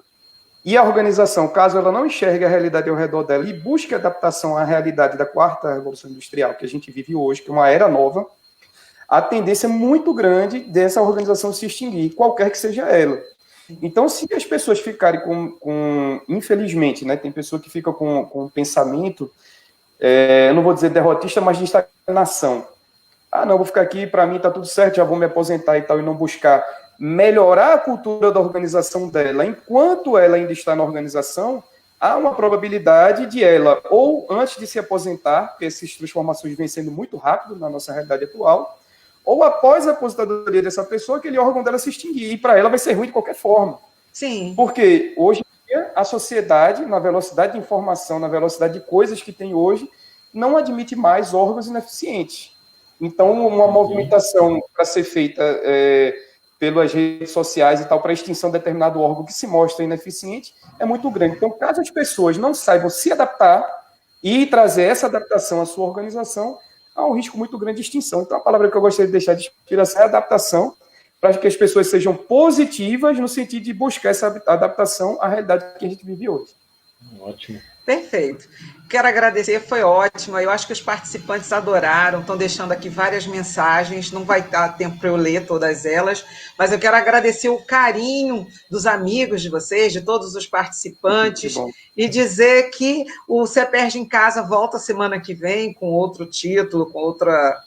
e a organização, caso ela não enxergue a realidade ao redor dela e busque adaptação à realidade da quarta revolução industrial que a gente vive hoje, que é uma era nova, a tendência é muito grande dessa organização se extinguir, qualquer que seja ela. Então, se as pessoas ficarem infelizmente, né, tem pessoa que fica com um pensamento, eu não vou dizer derrotista, mas de estagnação. Não, vou ficar aqui, para mim está tudo certo, já vou me aposentar e tal, e não buscar melhorar a cultura da organização dela. Enquanto ela ainda está na organização, há uma probabilidade de ela, ou antes de se aposentar, porque essas transformações vêm sendo muito rápido na nossa realidade atual, ou após a aposentadoria dessa pessoa, aquele órgão dela se extinguir. E para ela vai ser ruim de qualquer forma. Sim. Porque hoje em dia, a sociedade, na velocidade de informação, na velocidade de coisas que tem hoje, não admite mais órgãos ineficientes. Então, uma movimentação para ser feita pelas redes sociais e tal, para a extinção de determinado órgão que se mostra ineficiente, é muito grande. Então, caso as pessoas não saibam se adaptar e trazer essa adaptação à sua organização, há um risco muito grande de extinção. Então, a palavra que eu gostaria de deixar de inspiração é adaptação, para que as pessoas sejam positivas no sentido de buscar essa adaptação à realidade que a gente vive hoje. Ótimo. Perfeito. Quero agradecer, foi ótimo. Eu acho que os participantes adoraram, estão deixando aqui várias mensagens, não vai dar tempo para eu ler todas elas, mas eu quero agradecer o carinho dos amigos de vocês, de todos os participantes, e dizer que o CEPERJ em Casa volta semana que vem com outro título, com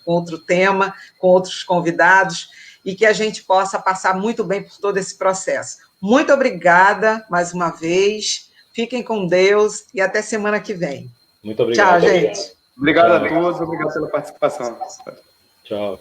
outro tema, com outros convidados, e que a gente possa passar muito bem por todo esse processo. Muito obrigada, mais uma vez. Fiquem com Deus e até semana que vem. Muito obrigado. Tchau, gente. Obrigado a todos, obrigado pela participação. Tchau.